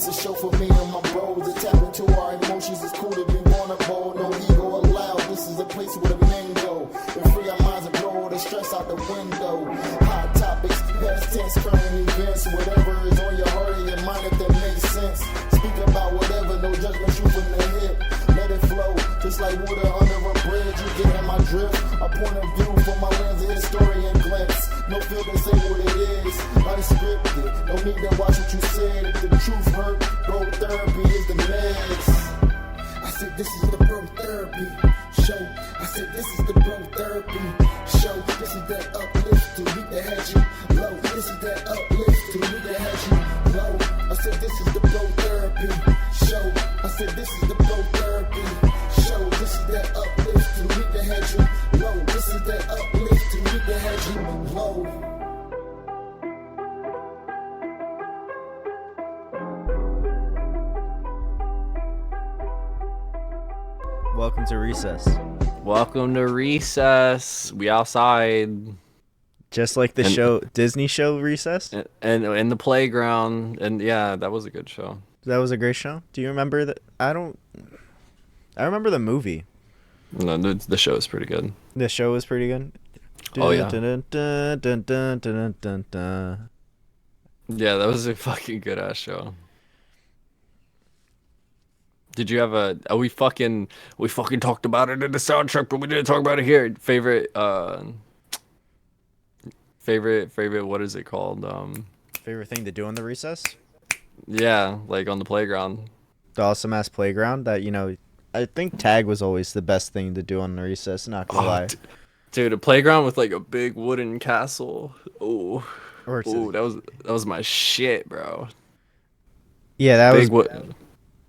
It's a show for me and my bros. To tap into our emotions, it's cool to be vulnerable. No ego allowed. This is a place where the men go. And free our minds and blow the stress out the window. Hot topics, past tense, current events. Whatever is on your heart and your mind, if that makes sense. Speak about whatever, no judgment, shoot from the hip. Let it flow, just like water under a bridge. You get in my drift. A point of view from my lens of history and glimpse. No filter, say what it is. Unscripted, no need to watch what you said. If the truth hurt, bro, therapy is the meds. I said this is the bro therapy show. I said this is the bro therapy show. This is that uplift to meet the had you low. This is that uplift to meet the had you low. I said this is the bro therapy show. I said this is the bro therapy show. This is that uplift to meet the had you low. This is that uplift to meet the had you low. Welcome to recess. Welcome to recess. We outside. Just like the show, Disney show Recess. And in the playground. And yeah, that was a good show. That was a great show. Do you remember that? I remember the movie. No, the show is pretty good. The show was pretty good. Oh, yeah. Dun, dun, dun, dun, dun, dun, dun. Yeah, that was a fucking good ass show. Did you have we fucking talked about it in the soundtrack, but we didn't talk about it here. Favorite what is it called? Favorite thing to do on the recess? Yeah, like on the playground. The awesome ass playground that, I think tag was always the best thing to do on the recess, not gonna lie. Dude, a playground with like a big wooden castle. Oh, Or that was my shit, bro. Yeah, that Big was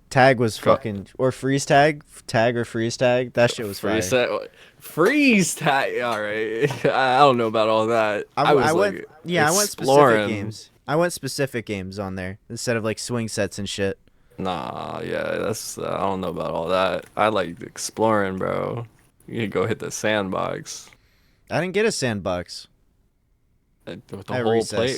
tag was fucking, or freeze tag or freeze tag. That shit was fire. Freeze tag. All right, I don't know about all that. I went specific games. I went specific games on there instead of like swing sets and shit. Nah, yeah, that's I don't know about all that. I like exploring, bro. You can go hit the sandbox. I didn't get a sandbox. The whole play.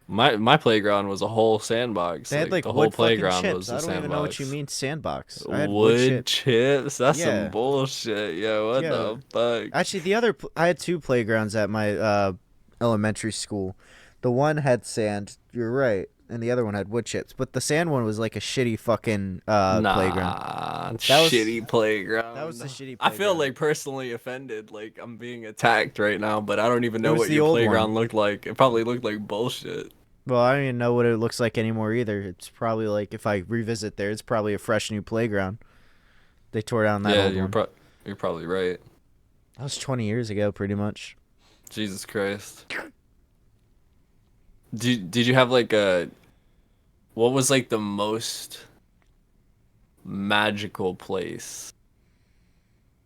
My playground was a whole sandbox. They had like the whole wood playground chips. was a I don't sandbox. even know what you mean sandbox. I had wood chips? That's Yeah. some bullshit. Yo, what the fuck? Actually, I had two playgrounds at my elementary school. The one had sand. You're right. And the other one had wood chips. But the sand one was like a shitty fucking playground. Shitty playground. That was the shitty I feel playground. like personally offended. Like I'm being attacked right now, but I don't even know was what the your old playground one. looked like. It probably looked like bullshit. Well, I don't even know what it looks like anymore either. It's probably like, if I revisit there, it's probably a fresh new playground. They tore down that old one. You're probably right. That was 20 years ago, pretty much. Jesus Christ. Did you have like what was like the most magical place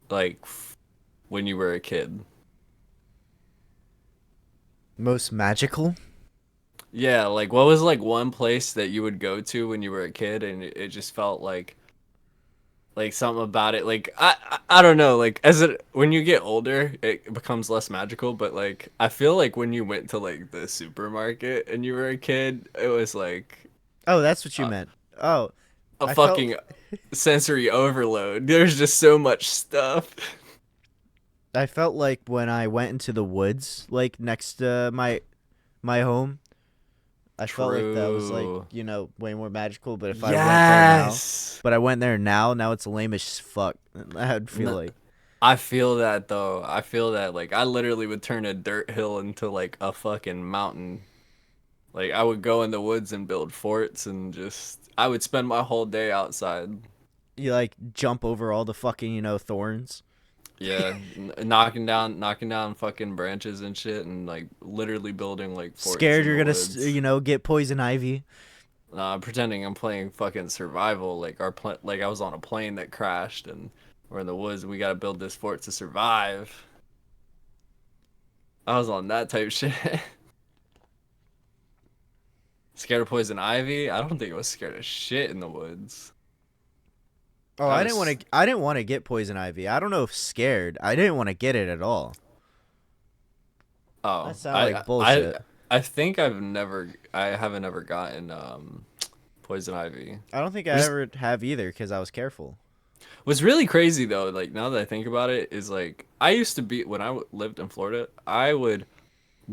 like when you were a kid? Most magical? Yeah, like what was like one place that you would go to when you were a kid and it just felt like something about it, like I don't know, like when you get older it becomes less magical, but like I feel like when you went to like the supermarket and you were a kid, it was like Oh, that's what you meant. Oh, a fucking sensory overload. There's just so much stuff. I felt like when I went into the woods, like next to my home, I felt like that was like, way more magical. But if I went there now, but I went there now it's lame as fuck. I'd feel like. I feel that though. I feel that like I literally would turn a dirt hill into like a fucking mountain. Like I would go in the woods and build forts and I would spend my whole day outside. You like jump over all the fucking, thorns. Yeah, knocking down fucking branches and shit, and like literally building like forts. Scared you're gonna, get poison ivy. Pretending I'm playing fucking survival. Like I was on a plane that crashed, and we're in the woods. And we gotta build this fort to survive. I was on that type shit. Scared of poison ivy? I don't think I was scared of shit in the woods. Oh, I didn't want to get poison ivy. I don't know if scared. I didn't want to get it at all. Oh, that sounds like bullshit. I think I haven't ever gotten poison ivy. I don't think I ever have either because I was careful. What's really crazy though, like now that I think about it, is like I used to be when lived in Florida, I would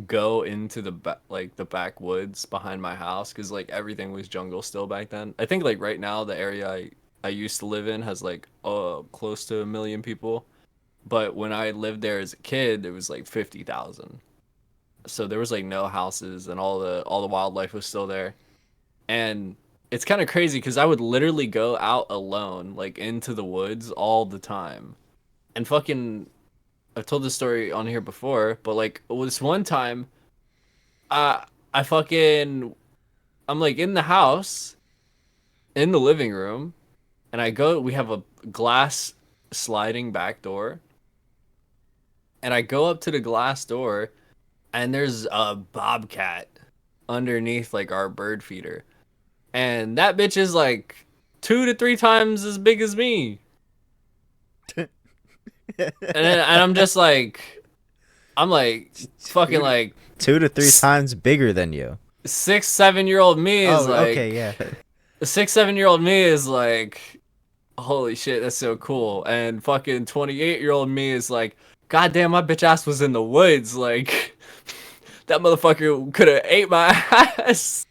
go into the backwoods behind my house because like everything was jungle still back then. I think like right now the area I used to live in has like close to 1 million people, but when I lived there as a kid, it was like 50,000. So there was like no houses and all the wildlife was still there. And it's kind of crazy because I would literally go out alone, like into the woods all the time. And fucking, I've told this story on here before, but like this one time, uh, I fucking, I'm like in the house, in the living room, and we have a glass sliding back door, and I go up to the glass door, and there's a bobcat underneath like our bird feeder. And that bitch is like 2 to 3 times as big as me. And I'm just like, I'm like fucking like 2 to 3 times bigger than you. 6, 7 year old me is like, okay, yeah. 6, 7 year old me is like, holy shit, that's so cool. And fucking 28-year-old me is like, goddamn, my bitch ass was in the woods. Like, that motherfucker could have ate my ass.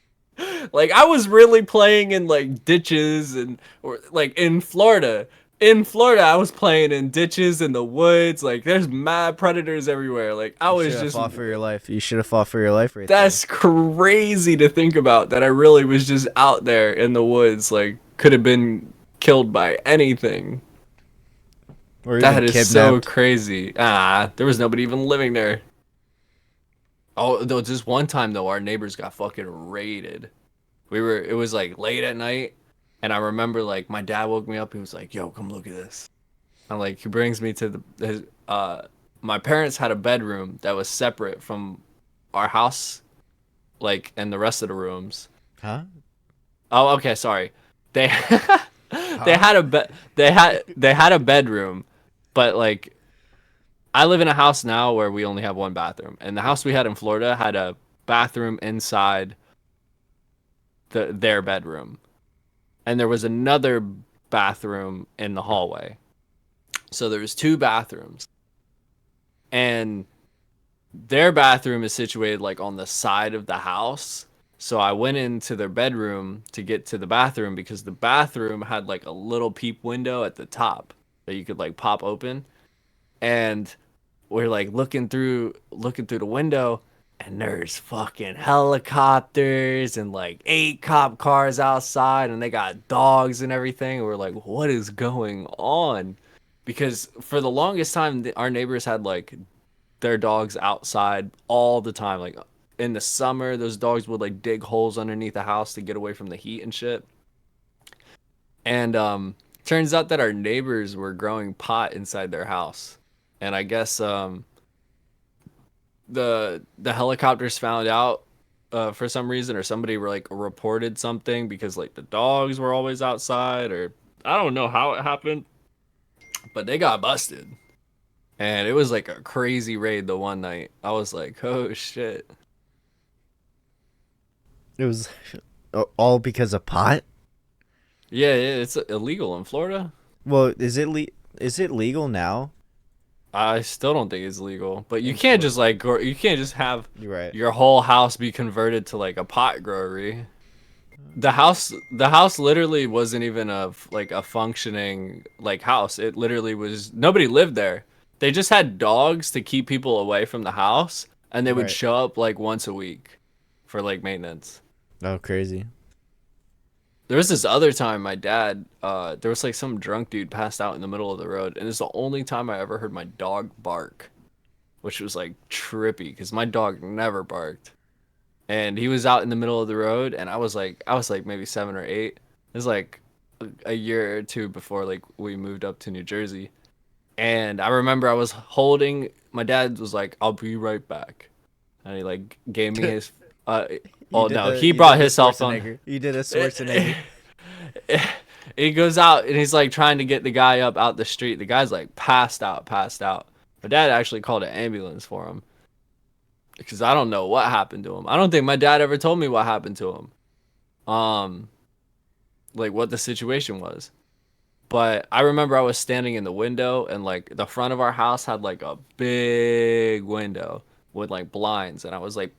Like I was really playing in like ditches or like in Florida. In Florida, I was playing in ditches in the woods. Like there's mad predators everywhere. Like I was just fought for your life. You should have fought for your life right That's crazy to think about that I really was just out there in the woods. Like could have been killed by anything. Or That is kidnapped. so crazy. There was nobody even living there. Oh, though, just one time though, our neighbors got fucking raided. It was like late at night, and I remember like my dad woke me up. He was like, "Yo, come look at this." And like he brings me to my parents had a bedroom that was separate from our house, like and the rest of the rooms. Huh? Oh, okay, sorry. They they had a bedroom, but like I live in a house now where we only have one bathroom, and the house we had in Florida had a bathroom inside their bedroom, and there was another bathroom in the hallway. So there was 2 bathrooms, and their bathroom is situated like on the side of the house. So I went into their bedroom to get to the bathroom because the bathroom had like a little peep window at the top that you could like pop open, and we're like looking through the window, and there's fucking helicopters and like 8 cop cars outside, and they got dogs and everything. And we're like, what is going on? Because for the longest time, our neighbors had like their dogs outside all the time. Like in the summer, those dogs would like dig holes underneath the house to get away from the heat and shit. And turns out that our neighbors were growing pot inside their house. And I guess the helicopters found out for some reason, or somebody were like reported something because like the dogs were always outside, or I don't know how it happened, but they got busted. And it was like a crazy raid the one night. I was like, oh shit. It was all because of pot? Yeah, it's illegal in Florida. Well, is it legal now? I still don't think it's legal, but you can't just like you can't just have You're right. your whole house be converted to like a pot growery. The house literally wasn't even a functioning like house. It literally was, nobody lived there. They just had dogs to keep people away from the house, and they would Right. show up like once a week for like maintenance. Oh, crazy. There was this other time my dad, there was like some drunk dude passed out in the middle of the road, and it's the only time I ever heard my dog bark, which was like trippy because my dog never barked. And he was out in the middle of the road, and I was like maybe 7 or 8. It was like a year or 2 before like we moved up to New Jersey. And I remember I was holding, my dad was like, "I'll be right back," and he like gave me his he brought his cell phone. You did a Schwarzenegger. He goes out and he's like trying to get the guy up out the street. The guy's like passed out. My dad actually called an ambulance for him because I don't know what happened to him. I don't think my dad ever told me what happened to him. like what the situation was. But I remember I was standing in the window, and like the front of our house had like a big window with like blinds, and I was like,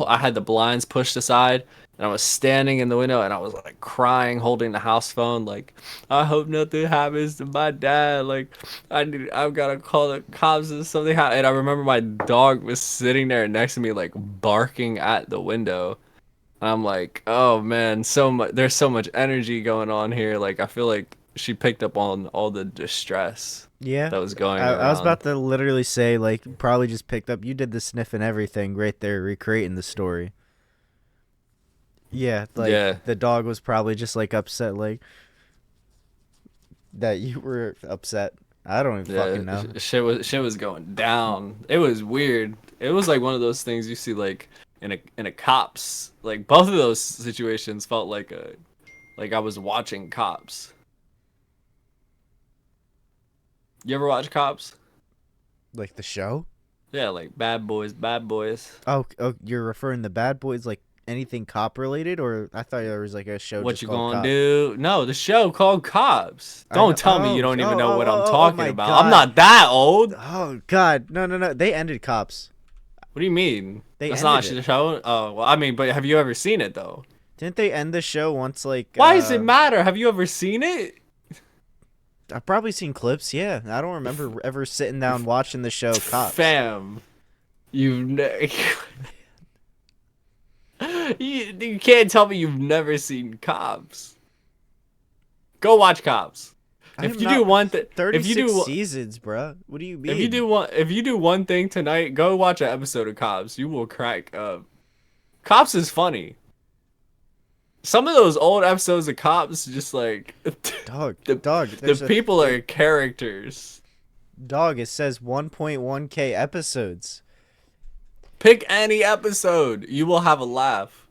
I had the blinds pushed aside, and I was standing in the window, and I was like crying, holding the house phone, like, I hope nothing happens to my dad. Like, I've gotta call the cops if something happens. And I remember my dog was sitting there next to me, like barking at the window. I'm like, oh man, so much. There's so much energy going on here. Like, I feel like she picked up on all the distress Yeah. that was going I was around. about to literally say, like, probably just picked up. You did the sniff and everything right there, recreating the story. Yeah, like, Yeah. the dog was probably just, like, upset, like, that you were upset. I don't even fucking know. Shit was going down. It was weird. It was like one of those things you see like in a cops. Like both of those situations felt like I was watching Cops. You ever watch Cops? Like, the show? Yeah, like Bad Boys, Bad Boys. Oh, you're referring to Bad Boys, like, anything cop related? Or I thought there was, like, a show What just you called gonna Cop. do? No, the show called Cops. I know- Don't tell me you don't even know what I'm oh talking my about. God. I'm not that old. Oh, God. No. They ended Cops. What do you mean? They That's not ended the it. show. Oh, well, I mean, but have you ever seen it though? Didn't they end the show once, like... Why does it matter? Have you ever seen it? I've probably seen clips, yeah. I don't remember ever sitting down watching the show Cops. Fam, you can't tell me you've never seen Cops. Go watch Cops. If you do one thing, 36 seasons, bruh. What do you mean? if you do one thing tonight, go watch an episode of Cops. You will crack up. Cops is funny. Some of those old episodes of Cops, just like Dog. the people are characters. Dog, it says 1.1K episodes. Pick any episode, you will have a laugh.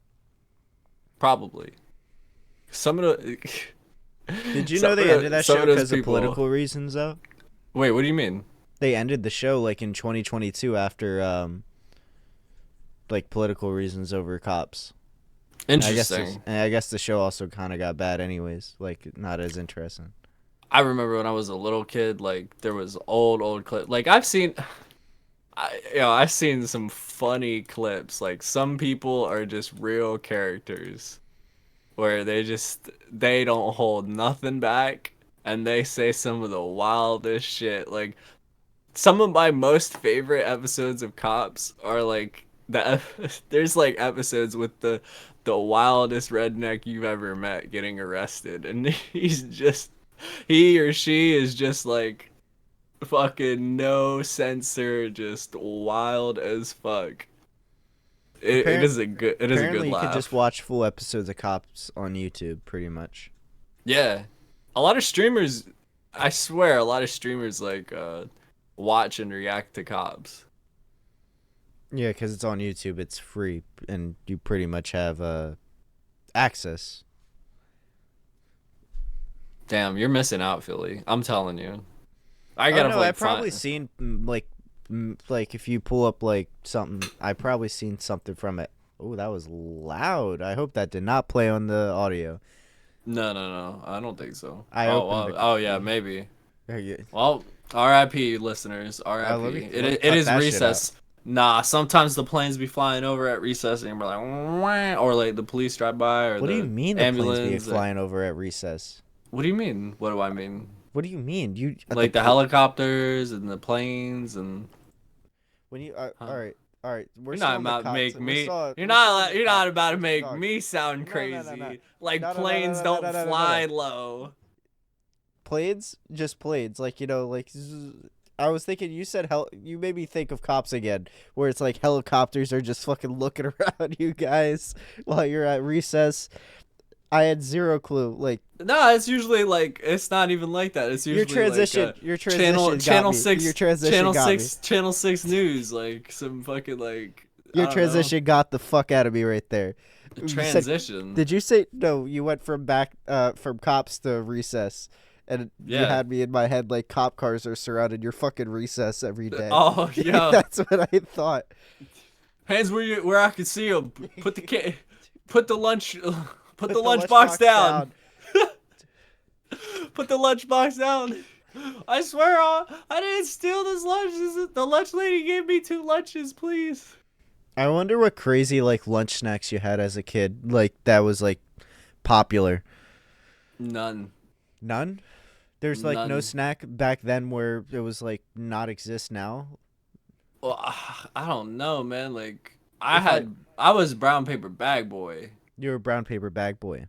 Probably. Some of the. Did you know they ended that show because of political reasons, though? Wait, what do you mean? They ended the show like in 2022 after like political reasons over Cops. Interesting. And I guess the show also kind of got bad anyways, like not as interesting. I remember when I was a little kid, like there was old clips. Like I've seen some funny clips. Like some people are just real characters where they don't hold nothing back and they say some of the wildest shit. Like some of my most favorite episodes of Cops are like there's like episodes with the wildest redneck you've ever met getting arrested, and he or she is just like fucking no censor, just wild as fuck. It is a good laugh. Apparently, you could just watch full episodes of Cops on YouTube, pretty much. Yeah, a lot of streamers, I swear, a lot of streamers like watch and react to Cops. Yeah, because it's on YouTube, it's free, and you pretty much have access. Damn, you're missing out, Philly. I'm telling you. I gotta. I've probably seen like if you pull up like something, I've probably seen something from it. Oh, that was loud. I hope that did not play on the audio. No. I don't think so. Yeah, maybe. Well, R.I.P. listeners. R.I.P. It is recess. Nah, sometimes the planes be flying over at recess and we're like, wah, or like the police drive by, or what do you mean the planes be flying over at recess? What do you mean? What do I mean? What do you mean? You like the helicopters and the planes and when you all right. You're not about to make me. You're not about to make me sound crazy. No. Like planes don't fly low. Planes, just planes. Like like I was thinking. You said you made me think of Cops again, where it's like helicopters are just fucking looking around you guys while you're at recess. I had zero clue. Like no, it's usually like it's not even like that. It's usually your transition channel got 6 me. Your transition channel got 6 channel 6 news, like some fucking like your transition got the fuck out of me right there. Transition. Did you say no? You went from Cops to recess. And you had me in my head like cop cars are surrounding your fucking recess every day. Oh yeah, that's what I thought. Hands where I can see them. Put the lunch box down. Put the lunchbox down. I swear I didn't steal this lunch. The lunch lady gave me 2 lunches, please. I wonder what crazy like lunch snacks you had as a kid, like that was like popular. None. None? There's like no None. snack back then where it was like not exist now. Well, I don't know, man. Like If I was brown paper bag boy. You were a brown paper bag boy.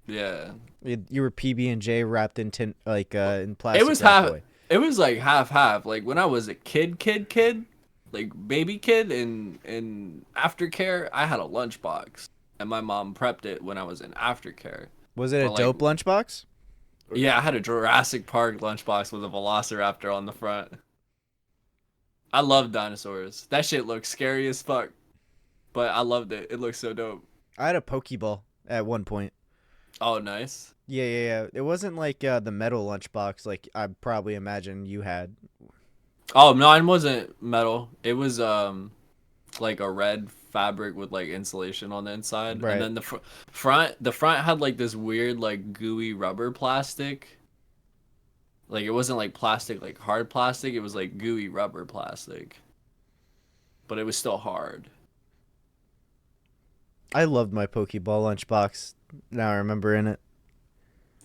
Yeah. You were PB and J wrapped in tin, like in plastic. It was wrap half. boy. It was like half. Like when I was a kid, like baby kid in aftercare, I had a lunchbox, and my mom prepped it when I was in aftercare. Was it a But, dope lunchbox? Yeah, I had a Jurassic Park lunchbox with a Velociraptor on the front. I love dinosaurs. That shit looks scary as fuck, but I loved it. It looked so dope. I had a Pokeball at one point. Oh, nice. Yeah. It wasn't like the metal lunchbox like I probably imagine you had. Oh, mine wasn't metal. It was like a red fabric with like insulation on the inside, Right. and then the front had like this weird like gooey rubber plastic. Like it wasn't like plastic, like hard plastic. It was like gooey rubber plastic, but it was still hard. I loved my Pokeball lunchbox. Now I remember in it.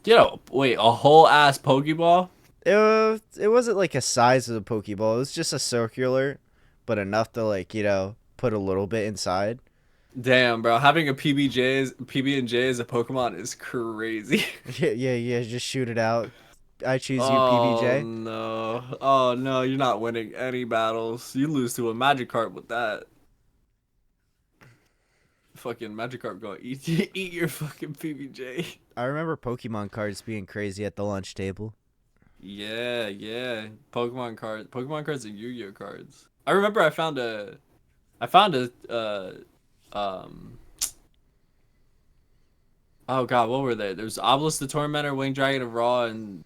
You know, wait, a whole ass Pokeball? It wasn't like a size of a Pokeball. It was just a circular, but enough to like, put a little bit inside. Damn, bro, having a PB and J as a Pokemon is crazy. Yeah, just shoot it out. I choose you, Oh PBJ. no. Oh no, you're not winning any battles. You lose to a Magikarp with that. Fucking Magikarp go eat your fucking PBJ. I remember Pokemon cards being crazy at the lunch table. Yeah. Pokemon cards and Yu-Gi-Oh cards. I remember I found a oh god, what were they? There's Obelisk the Tormentor, Winged Dragon of Ra, and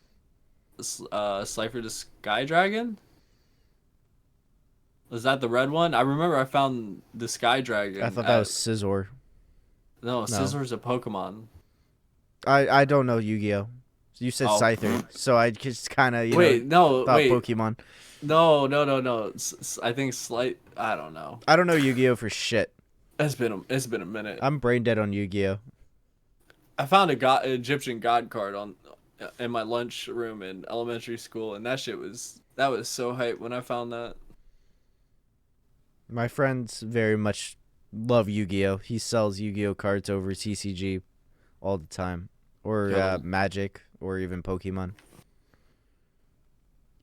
Slifer the Sky Dragon? Was that the red one? I remember I found the Sky Dragon. I thought that was Scizor. No, Scissor's a Pokemon. I don't know Yu-Gi-Oh. You said Oh. Scyther, so I just kind of thought Wait. Pokemon. No. I think I don't know. I don't know Yu-Gi-Oh for shit. It's been a minute. I'm brain dead on Yu-Gi-Oh. I found a Egyptian god card in my lunch room in elementary school, and that was so hype when I found that. My friends very much love Yu-Gi-Oh. He sells Yu-Gi-Oh cards over TCG all the time, or Yeah. Magic, or even Pokemon.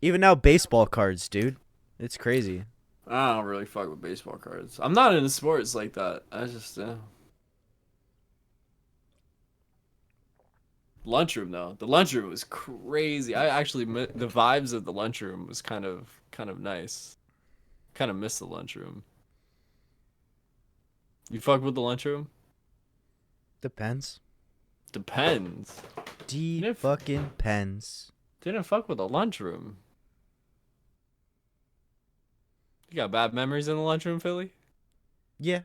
Even now, baseball cards, dude. It's crazy. I don't really fuck with baseball cards. I'm not into sports like that. I just lunchroom though. The lunchroom was crazy. I actually the vibes of the lunchroom was kind of nice. Kind of miss the lunchroom. You fuck with the lunchroom? Depends. Depends. Fucking pens. Didn't fuck with the lunchroom. You got bad memories in the lunchroom, Philly? Yeah.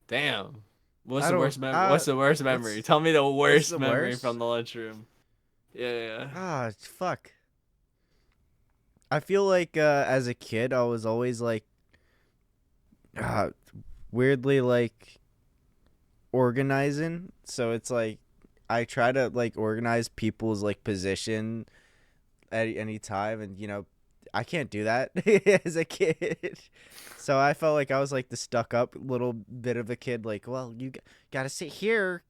Damn. What's I the don't- worst memory? What's the worst memory? Tell me the worst the memory worst? from the lunchroom. Yeah. Ah, fuck. I feel like as a kid, I was always like, weirdly like organizing. So it's like I try to like organize people's like position at any time, and I can't do that as a kid. So I felt like I was like the stuck up little bit of a kid. Like, well, you gotta sit here,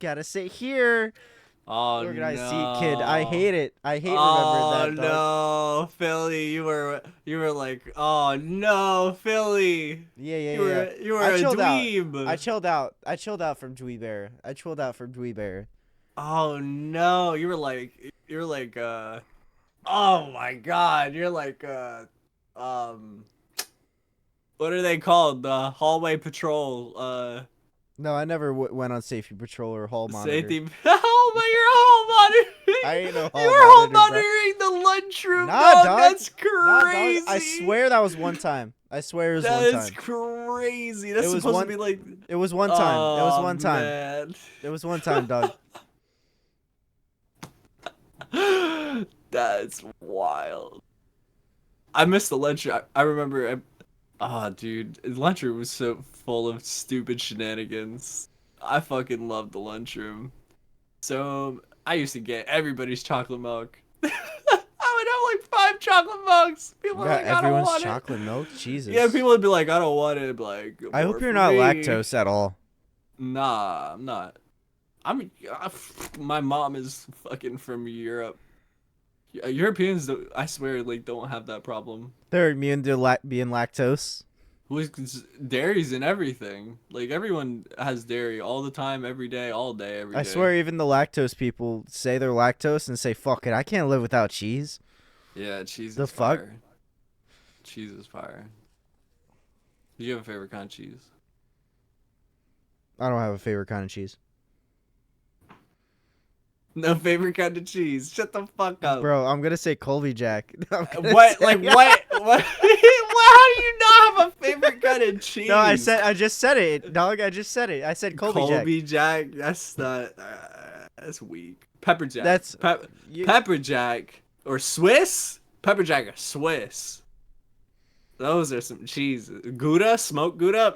Oh organized no. seat kid. I hate it. I hate remembering that. Dog. Oh no, Philly, you were like, oh no, Philly. Yeah. You were I a chilled dweeb. I chilled out from Dweeb Era. Oh no, you were like, oh my god, you're like, what are they called? The hallway patrol, No, I never went on safety patrol or hall monitor. safety. Oh my, you're a hall monitor. I ain't no hall You were hall monitor, bro. monitoring the lunchroom. Nah, dog. dog. That's Nah, dog, crazy. I swear that was one time. I swear it was That one is time. crazy. That's It was supposed one- to be like. It was one time. It was Oh, one time. man. It was one time, dog. That's wild. I missed the lunchroom. I remember. Dude, the lunchroom was so full of stupid shenanigans. I fucking loved the lunchroom. So I used to get everybody's chocolate milk. I would have like 5 chocolate milks. People You were got like, I don't everyone's want it. chocolate milk? Yeah, Jesus. people would be like, I don't want it. I'd be like, I more hope you're for not me. lactose at all. Nah, I'm not. My mom is fucking from Europe. Europeans, I swear, like don't have that problem. They're immune to being lactose. With dairies and everything. Like everyone has dairy all the time, every day, all day, every I day. swear even the lactose people say they're lactose and say, fuck it, I can't live without cheese. Yeah, cheese The is fuck? fire. Cheese is fire. Do you have a favorite kind of cheese? I don't have a favorite kind of cheese. No favorite kind of cheese. Shut the fuck up. Bro, I'm going to say Colby Jack. What? Like what? What? How do you not have a favorite kind of cheese? No, I just said it, dog. I just said it. I said Colby Jack. Colby Jack. That's not. That's weak. Pepper Jack. That's Pepper Jack or Swiss. Pepper Jack or Swiss. Those are some cheese. Gouda, smoked Gouda.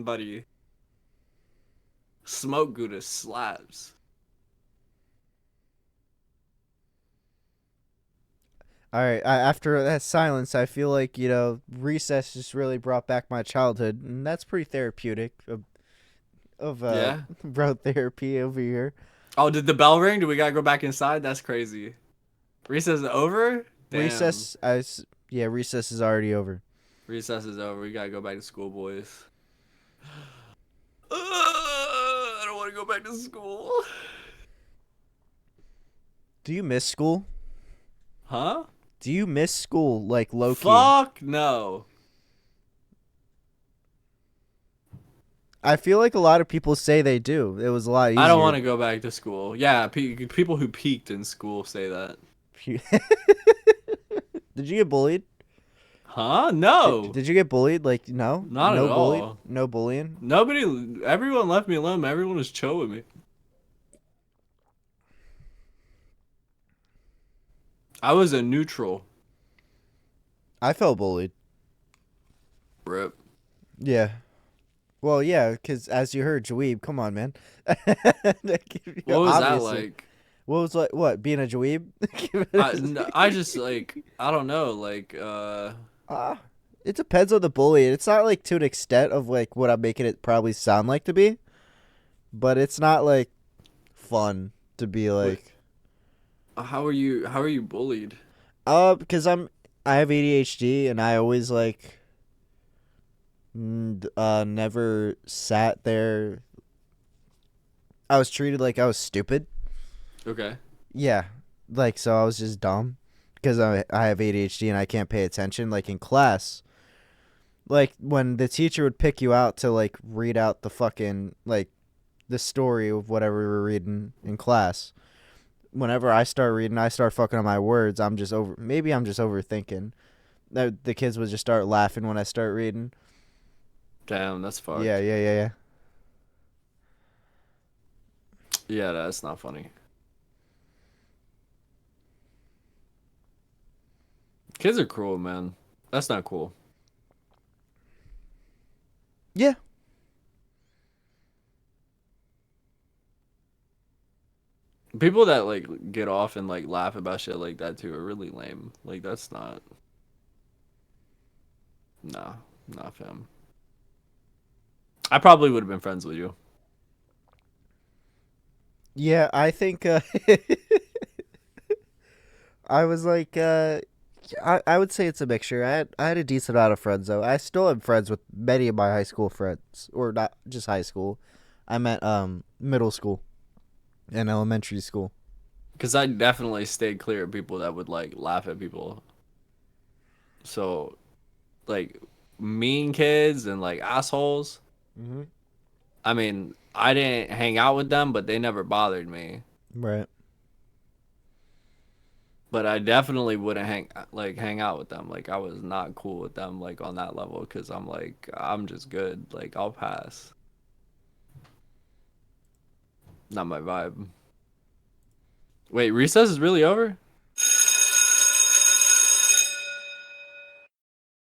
Buddy. Smoked Gouda slaps. All right. After that silence, I feel like recess just really brought back my childhood, and that's pretty therapeutic. Yeah. Road therapy over here. Oh, did the bell ring? Do we gotta go back inside? That's crazy. Recess is over? Damn. Recess is already over. Recess is over. We gotta go back to school, boys. I don't want to go back to school. Do you miss school? Huh? Do you miss school like low key? Fuck no. I feel like a lot of people say they do. It was a lot easier. I don't want to go back to school. Yeah, people who peaked in school say that. Did you get bullied? Huh? No. Did you get bullied? Like, no? Not no at bullied? all. No bullying? Everyone left me alone. Everyone was chill with me. I was a neutral. I felt bullied. Rip. Yeah. Well, yeah, because as you heard, Dweeb, come on, man. What was that like? What was like, what, being a Dweeb? I just, like, I don't know, like, it depends on the bully. It's not, like, to an extent of, like, what I'm making it probably sound like to be. But it's not, like, fun to be, like... How are you bullied? Because I have ADHD, and I always, like... never sat there. I was treated like I was stupid. Okay. Yeah, like, so I was just dumb because I have ADHD and I can't pay attention. Like in class, like when the teacher would pick you out to like read out the fucking like the story of whatever we were reading in class. Whenever I start reading, I start fucking on my words. Maybe I'm just overthinking. The kids would just start laughing when I start reading. Damn, that's fucked. Yeah. Yeah, that's not funny. Kids are cruel, man. That's not cool. Yeah. People that like get off and like laugh about shit like that too are really lame. Like that's not. Nah, not fam. I probably would have been friends with you. Yeah, I think I was like I would say it's a mixture. I had a decent amount of friends though. I still am friends with many of my high school friends, or not just high school. I meant middle school and elementary school. Because I definitely stayed clear of people that would like laugh at people. So, like mean kids and like assholes. Mm-hmm. I mean, I didn't hang out with them, but they never bothered me. Right. But I definitely wouldn't hang out with them. Like I was not cool with them like on that level because I'm just good. Like I'll pass. Not my vibe. Wait, recess is really over?